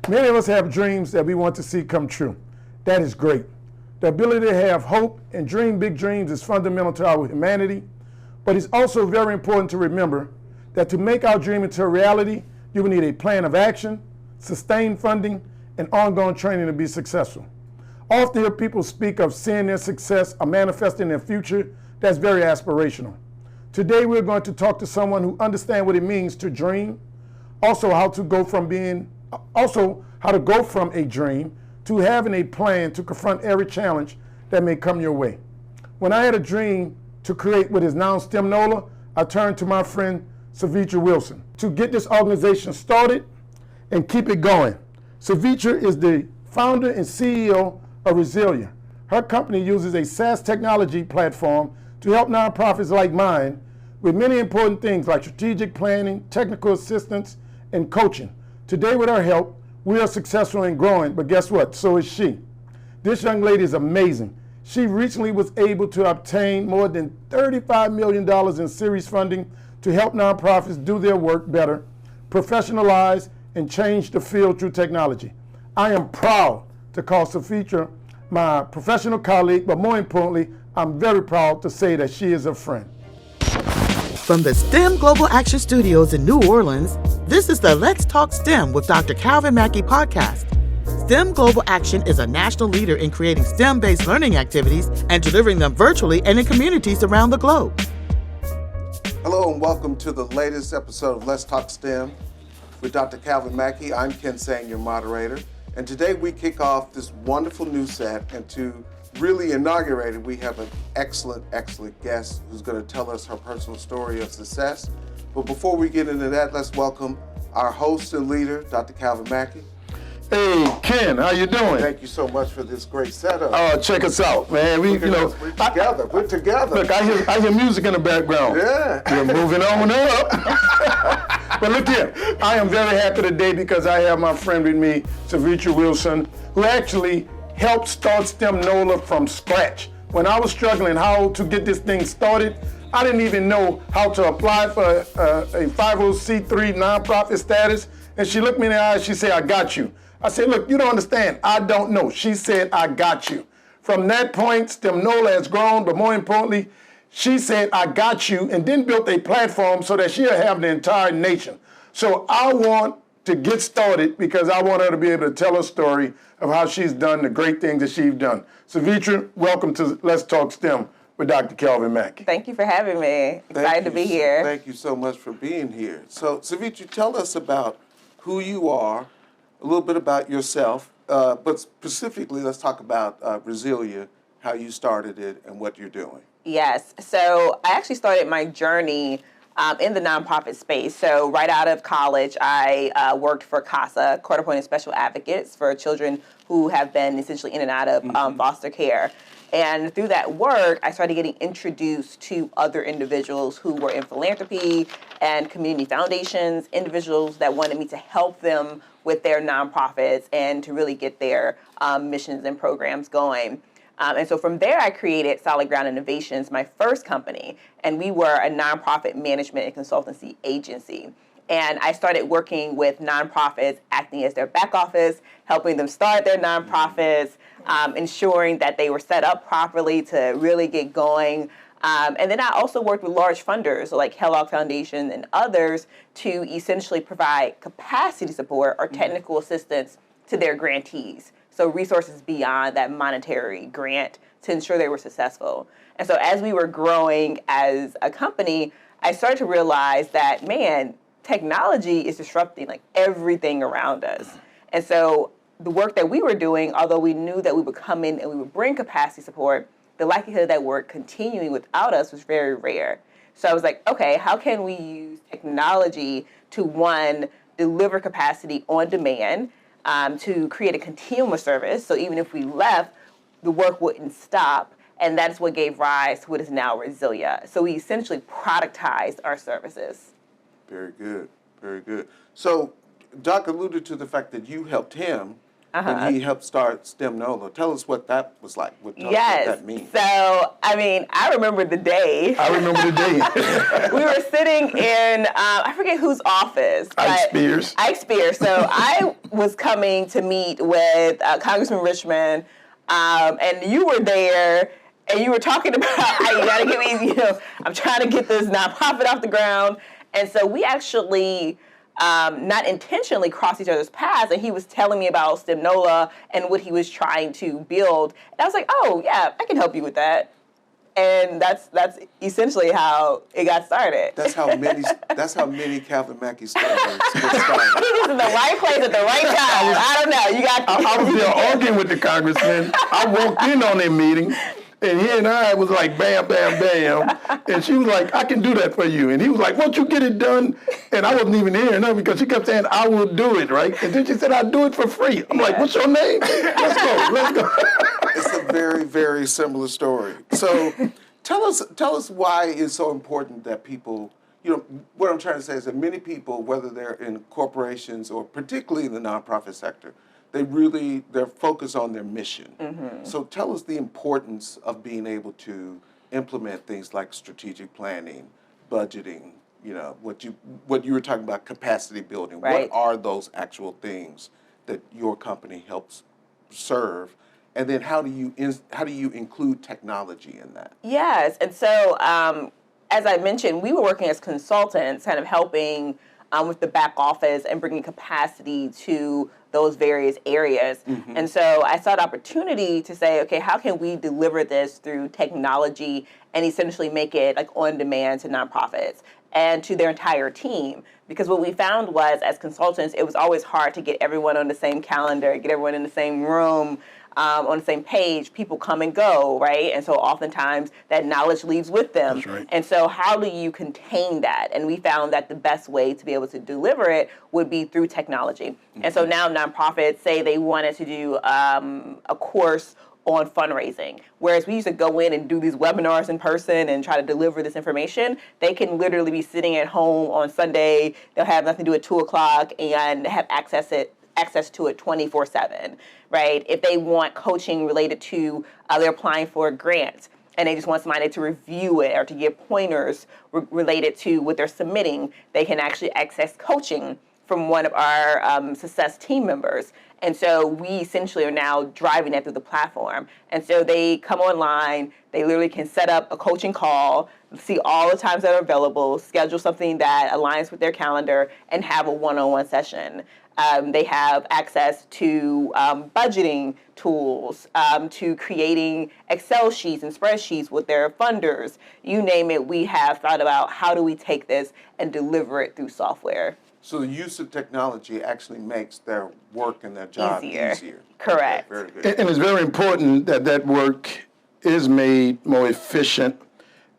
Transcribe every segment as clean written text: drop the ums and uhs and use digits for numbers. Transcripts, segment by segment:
Many of us have dreams that we want to see come true. That is great. The ability to have hope and dream big dreams is fundamental to our humanity, but it's also very important to remember that to make our dream into a reality, you will need a plan of action, sustained funding, and ongoing training to be successful. Often hear people speak of seeing their success or manifesting their future. That's very aspirational. Today we're going to talk to someone who understands what it means to dream, also how to go from a dream to having a plan to confront every challenge that may come your way. When I had a dream to create what is now STEM Nola, I turned to my friend Sevetri Wilson to get this organization started and keep it going. Sevetri is the founder and CEO of Resilia. Her company uses a SaaS technology platform to help nonprofits like mine with many important things like strategic planning, technical assistance, and coaching. Today, with her help, we are successful and growing, but guess what? So is she. This young lady is amazing. She recently was able to obtain more than $35 million in series funding to help nonprofits do their work better, professionalize, and change the field through technology. I am proud to call Sevetri my professional colleague, but more importantly, I'm very proud to say that she is a friend. From the STEM Global Action Studios in New Orleans, this is the Let's Talk STEM with Dr. Calvin Mackie podcast. STEM Global Action is a national leader in creating STEM-based learning activities and delivering them virtually and in communities around the globe. Hello and welcome to the latest episode of Let's Talk STEM with Dr. Calvin Mackie. I'm Ken Sang, your moderator. And today we kick off this wonderful new set, and to really inaugurate it, we have an excellent guest who's going to tell us her personal story of success. But before we get into that, let's welcome our host and leader, Dr. Calvin Mackie. Hey, Ken, how you doing? Thank you so much for this great setup. Check us out, man. We're together. We're together. Look, I hear music in the background. Yeah. We're moving on up. But look here, I am very happy today because I have my friend with me, Sevetri Wilson, who actually helped start STEM Nola from scratch. When I was struggling how to get this thing started, I didn't even know how to apply for a 501c3 nonprofit status. And she looked me in the eye, she said, I got you. I said, look, you don't understand, I don't know. She said, I got you. From that point, STEM Nola has grown, but more importantly, she said, I got you, and then built a platform so that she'll have the entire nation. So I want to get started because I want her to be able to tell her story of how she's done the great things that she's done. Sevetri, welcome to Let's Talk STEM with Dr. Calvin Mackie. Thank you for having me. Excited to be here. Thank you so much for being here. So, Sevetri, tell us about who you are, a little bit about yourself, but specifically, let's talk about Resilia, how you started it, and what you're doing. Yes. So I actually started my journey in the nonprofit space. So right out of college, I worked for CASA, Court-Appointed Special Advocates for children who have been essentially in and out of foster care. And through that work, I started getting introduced to other individuals who were in philanthropy and community foundations, individuals that wanted me to help them with their nonprofits and to really get their missions and programs going. And so from there, I created Solid Ground Innovations, my first company, and we were a nonprofit management and consultancy agency. And I started working with nonprofits, acting as their back office, helping them start their nonprofits, ensuring that they were set up properly to really get going. And then I also worked with large funders, so like Kellogg Foundation and others, to essentially provide capacity support or technical assistance to their grantees. So resources beyond that monetary grant to ensure they were successful. And so as we were growing as a company, I started to realize that, man, technology is disrupting like everything around us. And so the work that we were doing, although we knew that we would come in and we would bring capacity support, the likelihood of that work continuing without us was very rare. So I was like, okay, how can we use technology to, one, deliver capacity on demand, to create a continuum of service, so even if we left, the work wouldn't stop, and that's what gave rise to what is now Resilia. So we essentially productized our services. Very good, very good. So Doc alluded to the fact that you helped him when he helped start STEM Nola. Tell us what that was like. Tell us what that means. So, I mean, I remember the day. I remember the day. We were sitting in, I forget whose office. Ike Spears. So I was coming to meet with Congressman Richmond, and you were there, and you were talking about how you got to get me, I'm trying to get this nonprofit off the ground. And so we actually not intentionally crossed each other's paths, and he was telling me about STEM Nola and what he was trying to build. And I was like, oh, yeah, I can help you with that. And that's essentially how it got started. That's how many Calvin Mackie stories get started. He was in the right place at the right time. I don't know. I was there arguing with the congressman. I walked in on that meeting, and he and I was like, bam, bam, bam. And she was like, I can do that for you. And he was like, won't you get it done? And I wasn't even hearing her because she kept saying, I will do it, right? And then she said, I'll do it for free. I'm like, what's your name? Let's go. It's a very, very similar story. So tell us why it's so important that people, what I'm trying to say is that many people, whether they're in corporations or particularly in the nonprofit sector, they're focused on their mission. Mm-hmm. So tell us the importance of being able to implement things like strategic planning, budgeting, what you were talking about, capacity building. Right. What are those actual things that your company helps serve? And then how do you include technology in that? Yes, and so as I mentioned, we were working as consultants, kind of helping with the back office and bringing capacity to those various areas. Mm-hmm. And so I saw an opportunity to say, okay, how can we deliver this through technology and essentially make it like on demand to nonprofits and to their entire team? Because what we found was, as consultants, it was always hard to get everyone on the same calendar, get everyone in the same room, on the same page. People come and go, right? And so oftentimes that knowledge leaves with them. That's right. And so how do you contain that? And we found that the best way to be able to deliver it would be through technology. Mm-hmm. And so now nonprofits say they wanted to do a course on fundraising. Whereas we used to go in and do these webinars in person and try to deliver this information, they can literally be sitting at home on Sunday, they'll have nothing to do at 2 o'clock and have access to it 24/7, right? If they want coaching related to, they're applying for a grant and they just want somebody to review it or to give pointers related to what they're submitting, they can actually access coaching from one of our success team members. And so we essentially are now driving that through the platform. And so they come online, they literally can set up a coaching call, see all the times that are available, schedule something that aligns with their calendar, and have a one-on-one session. They have access to budgeting tools, to creating Excel sheets and spreadsheets with their funders. You name it, we have thought about how do we take this and deliver it through software. So the use of technology actually makes their work and their job easier. Correct. Okay, very good. And it's very important that work is made more efficient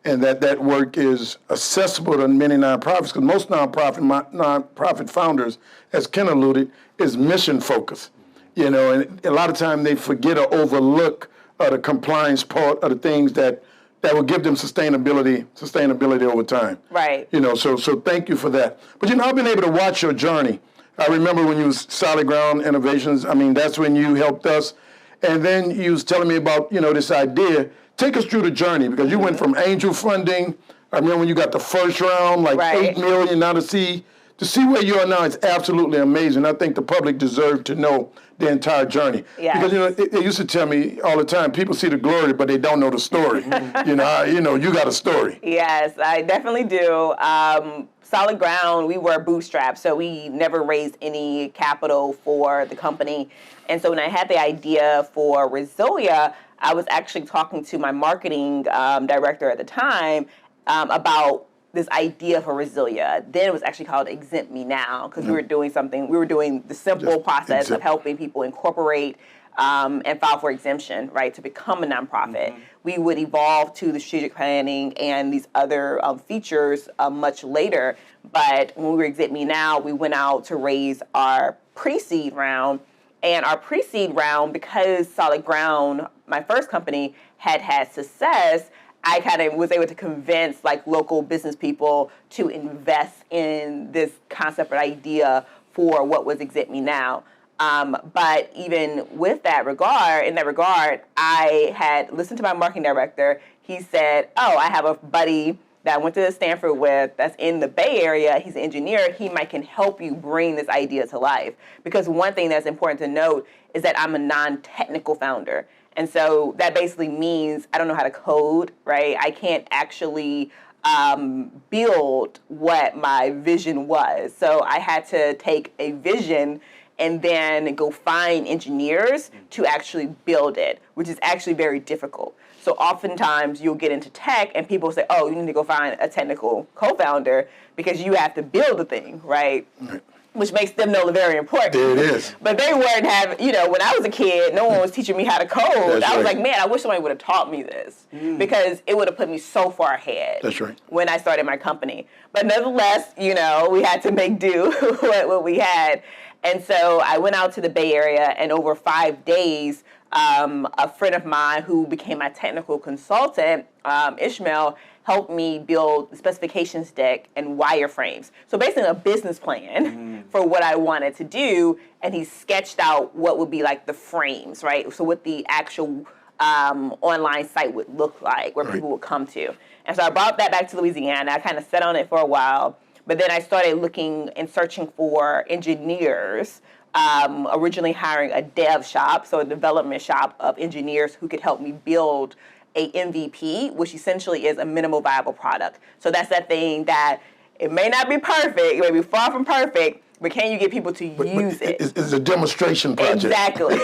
and that work is accessible to many nonprofits, because most nonprofit founders, as Ken alluded, is mission focused. And a lot of times they forget or overlook the compliance part of the things that will give them sustainability over time. Right. So thank you for that. But I've been able to watch your journey. I remember when you was Solid Ground Innovations. I mean, that's when you helped us. And then you was telling me about, this idea. Take us through the journey, because you went from angel funding. I remember when you got the first round, like right. $8 million. Now to see where you are now is absolutely amazing. I think the public deserves to know the entire journey. Yes. Because they used to tell me all the time, people see the glory, but they don't know the story. You got a story. Yes, I definitely do. Solid Ground, we were bootstrapped, so we never raised any capital for the company. And so when I had the idea for Resilia, I was actually talking to my marketing director at the time about this idea for Resilia. Then it was actually called Exempt Me Now, because we were doing the simple process of helping people incorporate and file for exemption, right, to become a nonprofit. Mm-hmm. We would evolve to the strategic planning and these other features much later. But when we were Exempt Me Now, we went out to raise our pre-seed round. And our pre-seed round, because Solid Ground, my first company, had success, I kind of was able to convince local business people to invest in this concept or idea for what was Exempt Me Now. But even with that regard, I had listened to my marketing director. He said, oh, I have a buddy that I went to Stanford with that's in the Bay Area. He's an engineer. He can help you bring this idea to life. Because one thing that's important to note is that I'm a non-technical founder. And so that basically means I don't know how to code, right? I can't actually build what my vision was. So I had to take a vision and then go find engineers to actually build it, which is actually very difficult. So oftentimes you'll get into tech and people say, oh, you need to go find a technical co-founder because you have to build the thing, right? Which makes them Nola very important. There it is. But they weren't having, when I was a kid, no one was teaching me how to code. I was like, man, I wish somebody would have taught me this because it would have put me so far ahead. That's right. When I started my company. But nevertheless, we had to make do with what we had. And so I went out to the Bay Area, and over 5 days, a friend of mine who became my technical consultant, Ishmael, helped me build the specifications deck and wireframes. So basically a business plan for what I wanted to do, and he sketched out what would be like the frames, right? So what the actual online site would look like, where people would come to. And so I brought that back to Louisiana. I kind of sat on it for a while. But then I started looking and searching for engineers, originally hiring a dev shop, so a development shop of engineers who could help me build a MVP, which essentially is a minimal viable product. So that's that thing that it may not be perfect, it may be far from perfect, but can you get people to use it? It's a demonstration project. Exactly.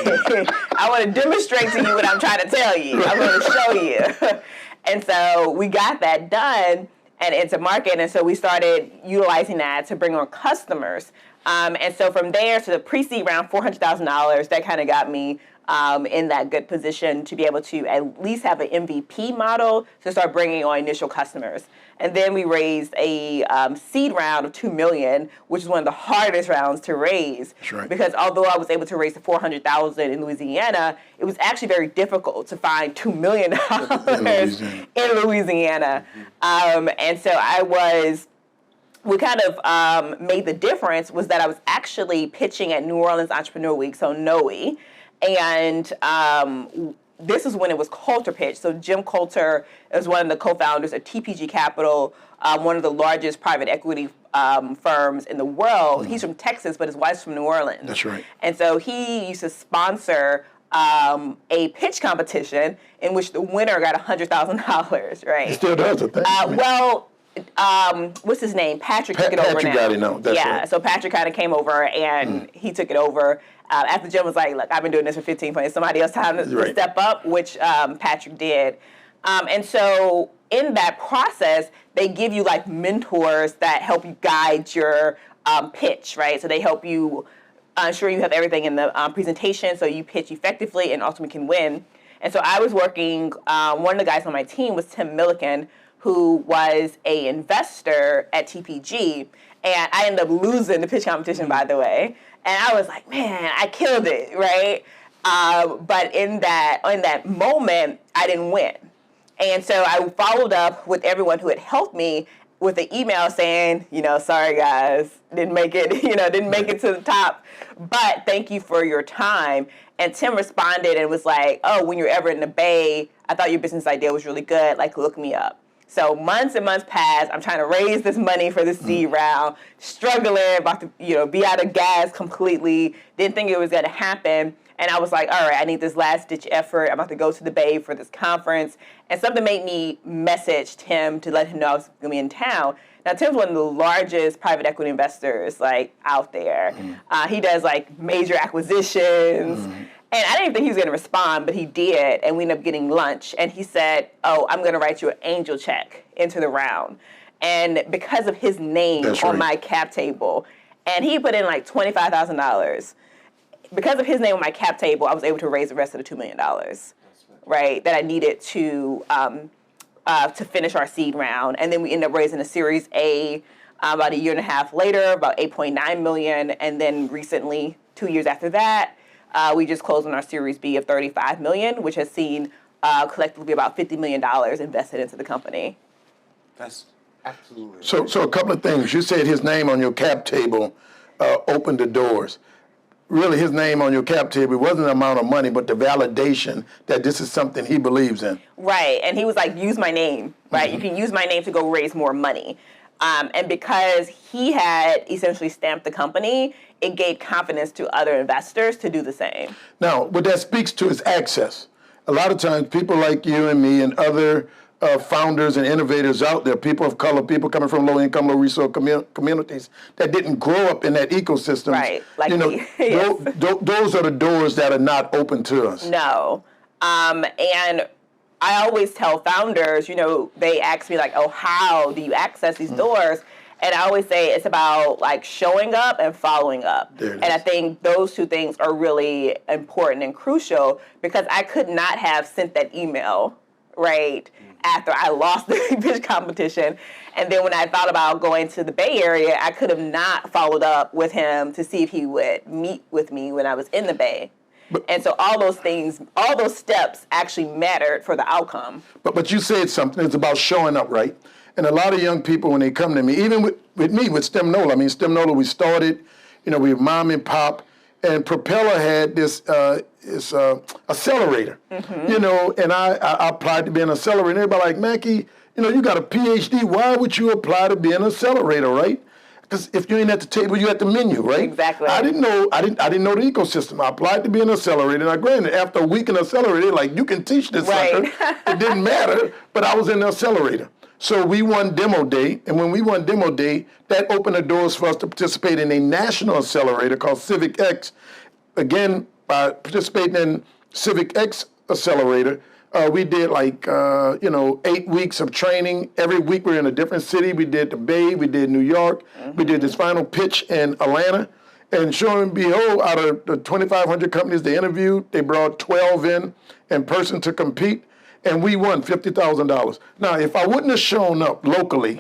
I want to demonstrate to you what I'm trying to tell you. I'm going to show you. And so we got that done and into market, and so we started utilizing that to bring on customers. And so from there to the pre-seed round, $400,000, that kind of got me in that good position to be able to at least have an MVP model to start bringing on initial customers. And then we raised a seed round of $2 million, which is one of the hardest rounds to raise. That's right. Because although I was able to raise the $400,000 in Louisiana, it was actually very difficult to find $2 million in Louisiana. And so we kind of made the difference was that I was actually pitching at New Orleans Entrepreneur Week, so NOE. And this is when it was Coulter Pitch. So Jim Coulter is one of the co-founders of TPG Capital, one of the largest private equity firms in the world. He's from Texas, but his wife's from New Orleans. That's right. And so he used to sponsor a pitch competition in which the winner got $100,000, right? He still does it, what's his name? Patrick took it over now. Patrick got it now. That's right. So Patrick kind of came over and he took it over. After Jim was like, look, I've been doing this for 15 points. Somebody else time to step up, which Patrick did. And so in that process, they give you like mentors that help you guide your pitch, right? So they help you ensure you have everything in the presentation so you pitch effectively and ultimately can win. And so I was working, one of the guys on my team was Tim Milliken, who was an investor at TPG. And I ended up losing the pitch competition, by the way. And I was like, man, I killed it, right? But in that moment, I didn't win. And so I followed up with everyone who had helped me with an email saying, sorry guys, didn't make it to the top, but thank you for your time. And Tim responded and was like, oh, when you're ever in the Bay, I thought your business idea was really good, like look me up. So months and months passed. I'm trying to raise this money for the seed round, struggling, about to be out of gas completely. Didn't think it was going to happen. And I was like, all right, I need this last ditch effort. I'm about to go to the Bay for this conference. And something made me message Tim to let him know I was going to be in town. Now, Tim's one of the largest private equity investors out there. He does major acquisitions. And I didn't think he was going to respond, but he did, and we ended up getting lunch. And he said, oh, I'm going to write you an angel check into the round. And because of his name on my cap table, and he put in $25,000. Because of his name on my cap table, I was able to raise the rest of the $2 million, right, that I needed to finish our seed round. And then we ended up raising a Series A about a year and a half later, about $8.9 million. And then recently, 2 years after that, we just closed on our Series B of $35 million, which has seen collectively about $50 million invested into the company. That's absolutely so a couple of things. You said his name on your cap table opened the doors. really his name on your cap table. It wasn't the amount of money, but the validation that this is something he believes in. Right, and he was like, use my name, right? You can use my name to go raise more money. And because he had essentially stamped the company, it gave confidence to other investors to do the same. Now, what that speaks to is access. A lot of times, people like you and me and other founders and innovators out there, people of color, people coming from low-income, low-resource communities that didn't grow up in that ecosystem. Right, like me. Yes. Those are the doors that are not open to us. No. And I always tell founders, they ask me like, oh, how do you access these doors? And I always say it's about like showing up and following up. And I think those two things are really important and crucial because I could not have sent that email, right, after I lost the pitch competition. And then when I thought about going to the Bay Area, I could have not followed up with him to see if he would meet with me when I was in the Bay. And so all those things, all those steps actually mattered for the outcome. But you said something. It's about showing up, right? And a lot of young people, when they come to me, even with me, with STEM Nola, I mean, STEM Nola, we started, we were mom and pop, and Propeller had this accelerator, and I applied to be an accelerator. Everybody like, Mackie, you got a PhD. Why would you apply to be an accelerator, right? Because if you ain't at the table, you at the menu, right? Exactly. I didn't know the ecosystem. I applied to be an accelerator. Now, granted, after a week in accelerator, like, you can teach this sucker. It didn't matter, but I was in the accelerator. So we won demo day, and when we won demo day, that opened the doors for us to participate in a national accelerator called Civic X. Again, by participating in Civic X accelerator, we did 8 weeks of training. Every week we're in a different city. We did the Bay, we did New York, we did this final pitch in Atlanta. And sure and behold, out of the 2,500 companies they interviewed, they brought 12 in person to compete. And we won $50,000. Now, if I wouldn't have shown up locally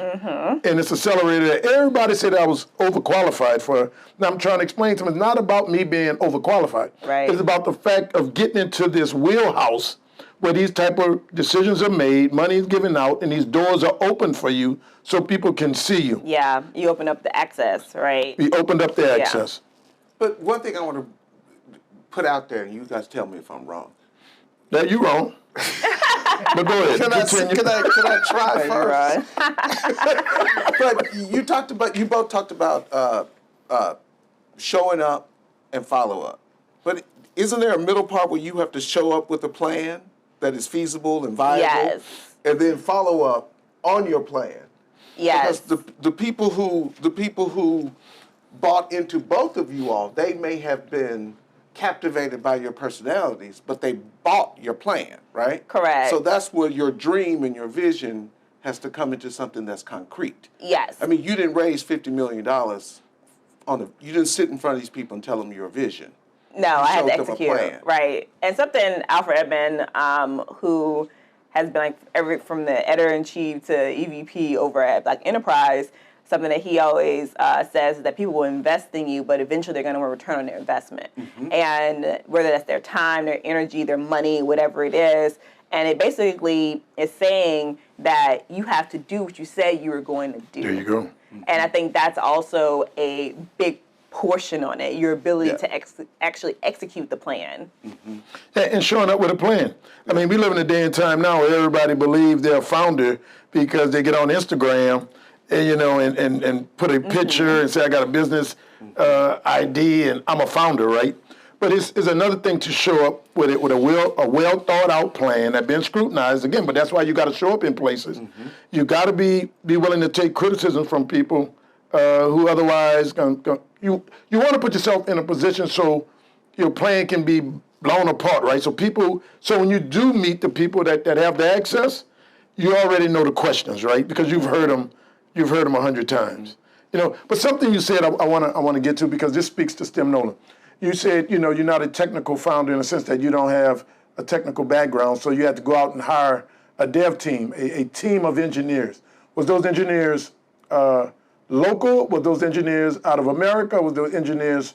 in this accelerator, everybody said I was overqualified for. Now, I'm trying to explain to them, it's not about me being overqualified. Right. It's about the fact of getting into this wheelhouse where these type of decisions are made, money is given out, and these doors are open for you so people can see you. Yeah, you open up the access, right? We opened up the access. But one thing I want to put out there, and you guys tell me if I'm wrong. That you wrong. But go ahead. Can I try first? But you both talked about showing up and follow up. But isn't there a middle part where you have to show up with a plan that is feasible and viable? Yes. And then follow up on your plan? Yes. Because the people who bought into both of you all, they may have been captivated by your personalities, but they bought your plan, right? Correct. So that's where your dream and your vision has to come into something that's concrete. Yes. I mean, you didn't raise $50 million you didn't sit in front of these people and tell them your vision. No, I had to showed them a execute. plan. Right. And something Alfred Edmond, who has been from the editor-in-chief to EVP over at Enterprise, something that he always says is that people will invest in you, but eventually they're going to return on their investment. And whether that's their time, their energy, their money, whatever it is. And it basically is saying that you have to do what you said you were going to do. There you go. And I think that's also a big portion on it, your ability to actually execute the plan. And showing up with a plan. I mean, we live in a day and time now where everybody believes they're a founder because they get on Instagram and, and put a picture and say, I got a business ID and I'm a founder, right? But it's another thing to show up with it with a well thought out plan that's been scrutinized again. But that's why you got to show up in places. You got to be willing to take criticism from people who otherwise you want to put yourself in a position so your plan can be blown apart, right? So when you do meet the people that have the access, you already know the questions, right? Because you've heard them 100 times. But something you said I want to get to because this speaks to STEM Nola. You said, you're not a technical founder in the sense that you don't have a technical background, so you had to go out and hire a dev team, a team of engineers. Was those engineers local? Were those engineers out of America? Was those engineers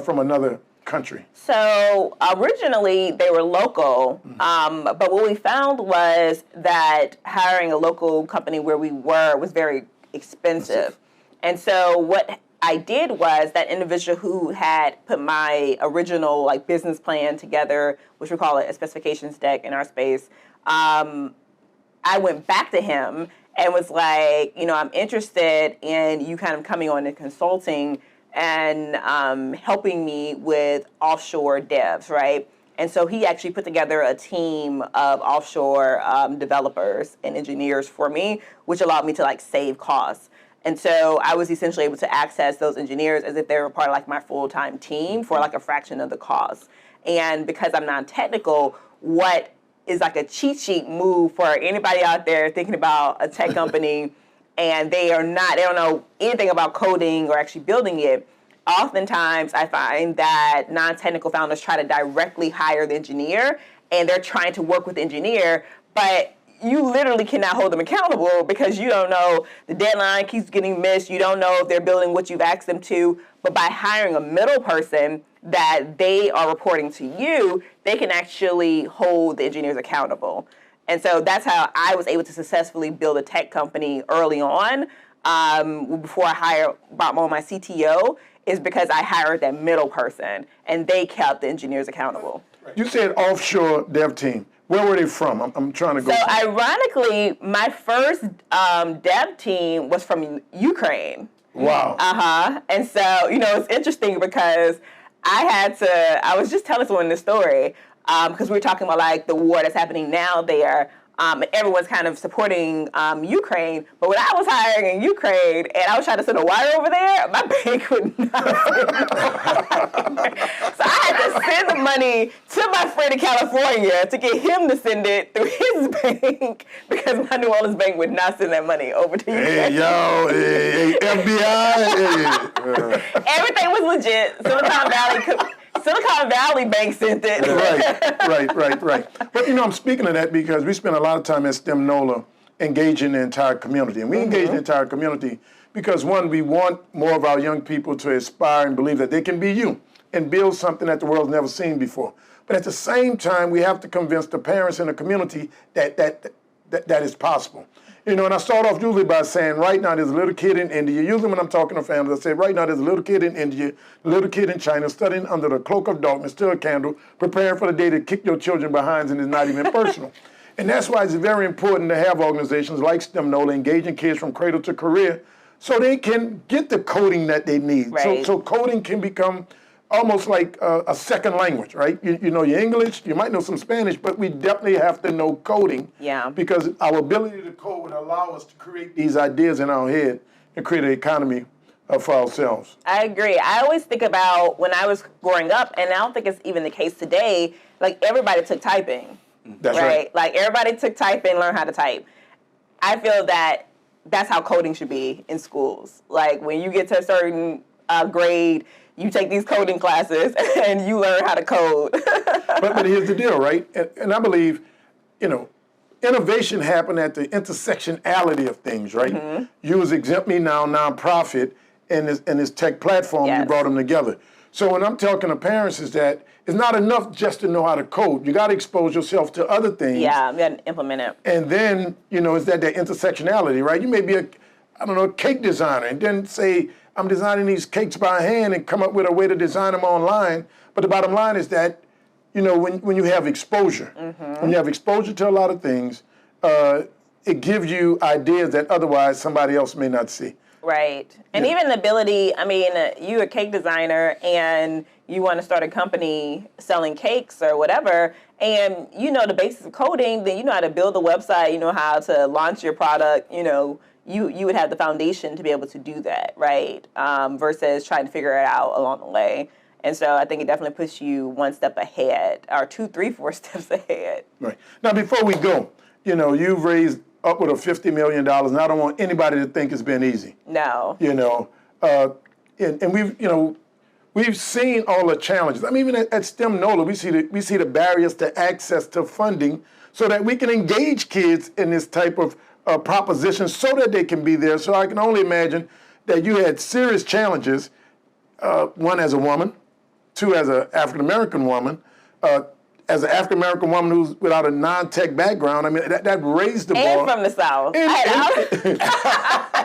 from another country? So originally they were local, but what we found was that hiring a local company where we were was very expensive. And so what I did was that individual who had put my original like business plan together, which we call it a specifications deck in our space, I went back to him and was like, you know, I'm interested in you kind of coming on and consulting and helping me with offshore devs, right? And so he actually put together a team of offshore developers and engineers for me, which allowed me to like save costs. And so I was essentially able to access those engineers as if they were part of like my full-time team for like a fraction of the cost. And because I'm non-technical, what is like a cheat sheet move for anybody out there thinking about a tech company and they don't know anything about coding or actually building it. Oftentimes I find that non-technical founders try to directly hire the engineer and they're trying to work with the engineer, but you literally cannot hold them accountable because you don't know the deadline keeps getting missed. You don't know if they're building what you've asked them to. But by hiring a middle person that they are reporting to you, they can actually hold the engineers accountable. And so that's how I was able to successfully build a tech company early on before I brought on my CTO, is because I hired that middle person and they kept the engineers accountable. You said Offshore Dev Team. Where were they from? I'm trying to go. So ironically, my first dev team was from Ukraine. Wow. And so, you know, it's interesting because I was just telling someone this story because we were talking about like the war that's happening now there. And everyone's kind of supporting Ukraine. But when I was hiring in Ukraine and I was trying to send a wire over there, my bank would not send it. So I had to send the money to my friend in California to get him to send it through his bank because my New Orleans bank would not send that money over to Ukraine. Hey, yo, hey, FBI. Everything was legit. Silicon Valley Bank sent it. Right. But, you know, I'm speaking of that because we spend a lot of time at STEM Nola engaging the entire community. And we engage the entire community because, one, we want more of our young people to aspire and believe that they can be you and build something that the world's never seen before. But at the same time, we have to convince the parents in the community that is possible. You know, and I start off usually by saying, right now there's a little kid in India. Usually when I'm talking to families, I say, right now there's a little kid in India, a little kid in China, studying under the cloak of darkness, still a candle, preparing for the day to kick your children behinds, and it's not even personal. And that's why it's very important to have organizations like STEM Nola engaging kids from cradle to career so they can get the coding that they need. Right. So coding can become almost like a second language, right? You know your English, you might know some Spanish, but we definitely have to know coding. Yeah. Because our ability to code would allow us to create these ideas in our head and create an economy for ourselves. I agree. I always think about when I was growing up, and I don't think it's even the case today, like everybody took typing. That's right. Like everybody took typing, learned how to type. I feel that that's how coding should be in schools. Like when you get to a certain grade, you take these coding classes and you learn how to code. but here's the deal, right? And I believe, you know, innovation happened at the intersectionality of things, right? You was Exempt Me Now nonprofit and this tech platform, you brought them together. So when I'm talking to parents is that it's not enough just to know how to code. You got to expose yourself to other things. Yeah, you got to implement it. And then, you know, it's that intersectionality, right? You may be a cake designer and then say, I'm designing these cakes by hand and come up with a way to design them online. But the bottom line is that, you know, when you have exposure, when you have exposure to a lot of things, it gives you ideas that otherwise somebody else may not see. Right. And even the ability, I mean, you're a cake designer and you want to start a company selling cakes or whatever, and you know the basics of coding, then you know how to build a website, you know how to launch your product, you know, you would have the foundation to be able to do that, right? Versus trying to figure it out along the way. And so I think it definitely puts you one step ahead, or 2, 3, 4 steps ahead. Right. Now, before we go, you know, you've raised upward of $50 million, and I don't want anybody to think it's been easy. No. You know, and we've seen all the challenges. I mean, even at STEM Nola, we see the barriers to access to funding so that we can engage kids in this type of proposition so that they can be there. So I can only imagine that you had serious challenges, one as a woman, two as an African-American woman, as an African-American woman who's without a non-tech background. I mean, that raised the bar. And from the South.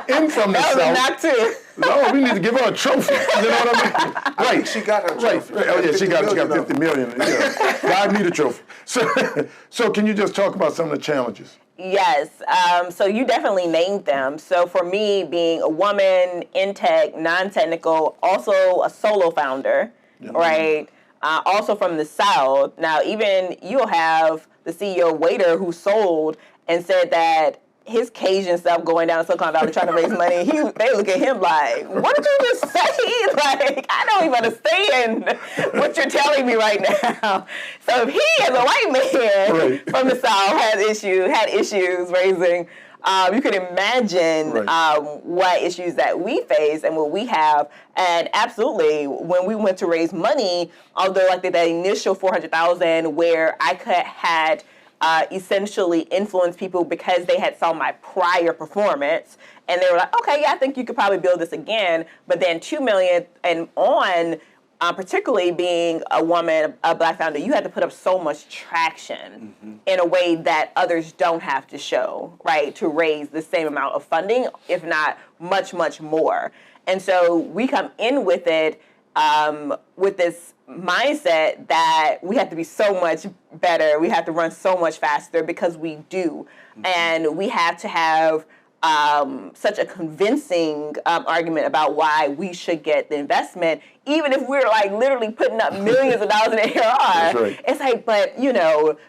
And from the South. That was a knock too. No, we need to give her a trophy. You know what I mean? I think she got her trophy. Right. Oh, yeah, she got 50 million. Yeah. I need a trophy. So can you just talk about some of the challenges? Yes. So you definitely named them. So for me, being a woman in tech, non-technical, also a solo founder, right? Also from the South. Now, even you'll have the CEO Waiter who sold and said that his Cajun stuff going down to Silicon Valley trying to raise money, they look at him like, what did you just say? Like, I don't even understand what you're telling me right now. So if he, as a white man from the South, had issues raising, you can imagine what issues that we face and what we have. And absolutely, when we went to raise money, although like that initial $400,000 where I had essentially influence people because they had saw my prior performance, and they were like, okay, yeah, I think you could probably build this again. But then $2 million and on, particularly being a woman, a Black founder, you had to put up so much traction in a way that others don't have to show, right, to raise the same amount of funding, if not much, much more. And so we come in with it with this mindset that we have to be so much better, we have to run so much faster because we do. And we have to have such a convincing argument about why we should get the investment, even if we're like literally putting up millions of dollars in ARR. That's right. It's like, but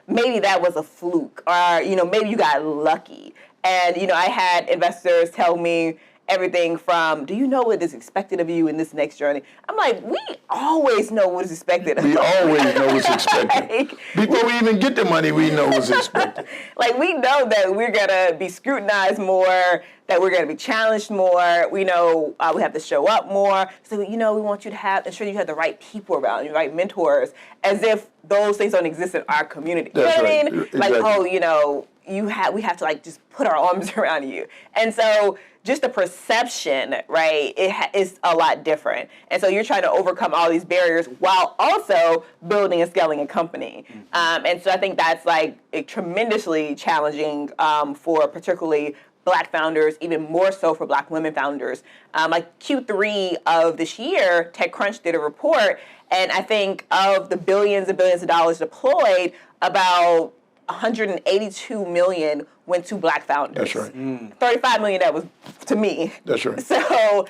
maybe that was a fluke, or maybe you got lucky. And I had investors tell me everything from, do you know what is expected of you in this next journey? I'm like, we always know what is expected of us. We always know what's expected. Before we even get the money, we know what's expected. Like, we know that we're going to be scrutinized more, that we're going to be challenged more. We know we have to show up more. So, we want you to ensure you have the right people around you, right mentors, as if those things don't exist in our community. That's you know right. what I mean? Exactly. Like, we have to like just put our arms around you. And so just the perception, right, is a lot different. And so you're trying to overcome all these barriers while also building and scaling a company. And so I think that's like tremendously challenging for particularly Black founders, even more so for Black women founders. Like Q3 of this year, TechCrunch did a report, and I think of the billions and billions of dollars deployed, about 182 million went to Black founders. That's right. 35 million that was to me. That's right. So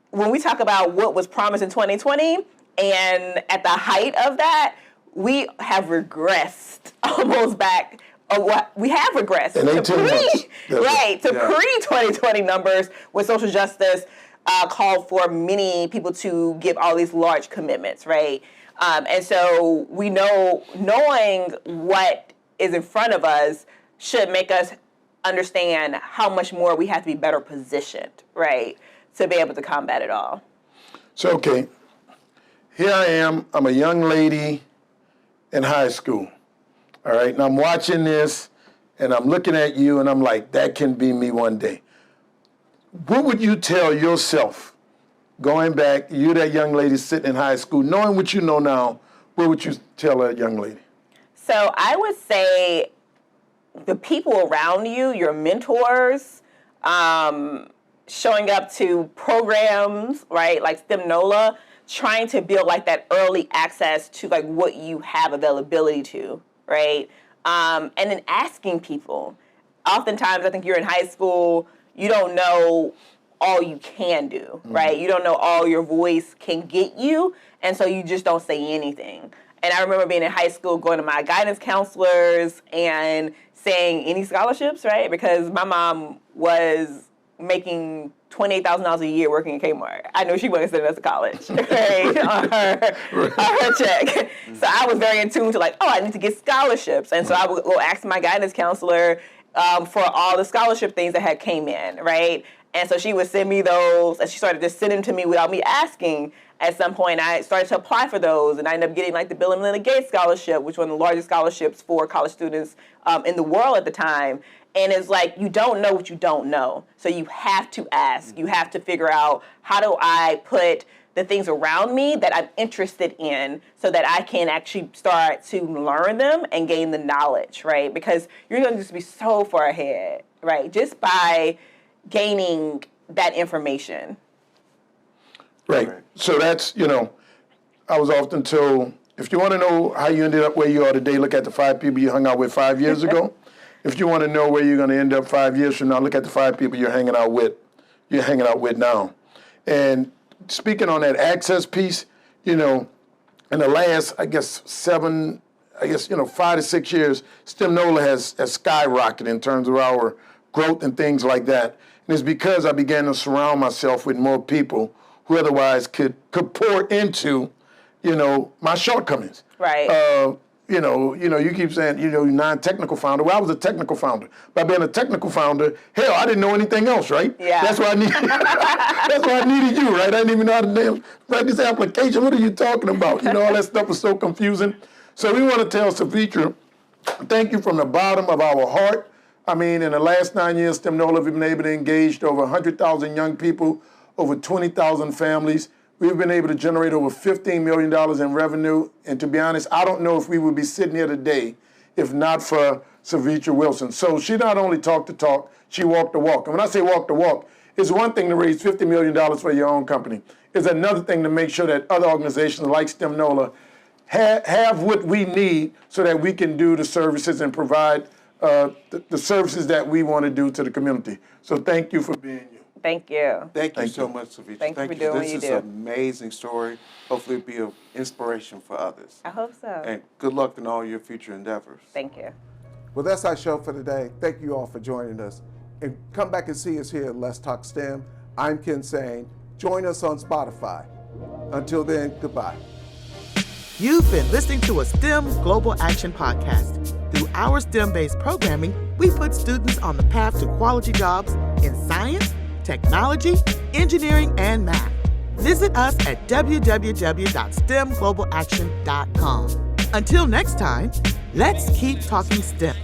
when we talk about what was promised in 2020, and at the height of that, we have regressed almost back. We have regressed In 18 months. to pre-2020 numbers when social justice called for many people to give all these large commitments, right? And so we knowing what is in front of us should make us understand how much more we have to be better positioned, right, to be able to combat it all. So, okay, here I am. I'm a young lady in high school, all right? And I'm watching this, and I'm looking at you, and I'm like, that can be me one day. What would you tell yourself, going back, you that young lady sitting in high school, knowing what you know now, what would you tell that young lady? So I would say the people around you, your mentors, showing up to programs, right, like STEM Nola, trying to build like that early access to like what you have availability to, right? And then asking people. Oftentimes, I think you're in high school, you don't know all you can do, right? You don't know all your voice can get you, and so you just don't say anything. And I remember being in high school, going to my guidance counselors and saying, any scholarships, right? Because my mom was making $28,000 a year working at Kmart. I knew she wasn't sending us to college, right, on her check. So I was very in tune to like, I need to get scholarships. And so I would go ask my guidance counselor for all the scholarship things that had came in, right? And so she would send me those, and she started just sending them to me without me asking. At some point, I started to apply for those, and I ended up getting like the Bill and Melinda Gates Scholarship, which was one of the largest scholarships for college students in the world at the time. And it's like, you don't know what you don't know. So you have to ask. You have to figure out, how do I put the things around me that I'm interested in so that I can actually start to learn them and gain the knowledge, right? Because you're going to just be so far ahead, right? Just by gaining that information. Right. So that's, I was often told, if you want to know how you ended up where you are today, look at the 5 people you hung out with 5 years ago. If you want to know where you're going to end up 5 years from now, look at the 5 people you're hanging out with now. And speaking on that access piece, in the last, 5 to 6 years, STEM Nola has skyrocketed in terms of our growth and things like that. And it's because I began to surround myself with more people who otherwise could pour into, my shortcomings. Right. You keep saying, you're non-technical founder. Well, I was a technical founder. By being a technical founder, hell, I didn't know anything else, right? Yeah. That's why I needed you, right? I didn't even know how to write this application. What are you talking about? All that stuff was so confusing. So we want to tell SEVITRI, thank you from the bottom of our heart. I mean, in the last 9 years, STEM Nola, we've been able to engage over 100,000 young people, over 20,000 families. We've been able to generate over $15 million in revenue. And to be honest, I don't know if we would be sitting here today if not for Sevetri Wilson. So she not only talked the talk, she walked the walk. And when I say walk the walk, it's one thing to raise $50 million for your own company. It's another thing to make sure that other organizations like STEM Nola have what we need so that we can do the services and provide the services that we want to do to the community. So thank you for being you. Thank you. Thank you so much, Sevetri. Thank you for doing what you do. This is an amazing story. Hopefully it'll be of inspiration for others. I hope so. And good luck in all your future endeavors. Thank you. Well, that's our show for today. Thank you all for joining us. And come back and see us here at Let's Talk STEM. I'm Ken Sane. Join us on Spotify. Until then, goodbye. You've been listening to a STEM Global Action podcast. Through our STEM-based programming, we put students on the path to quality jobs in science, technology, engineering, and math. Visit us at www.stemglobalaction.com. Until next time, let's keep talking STEM.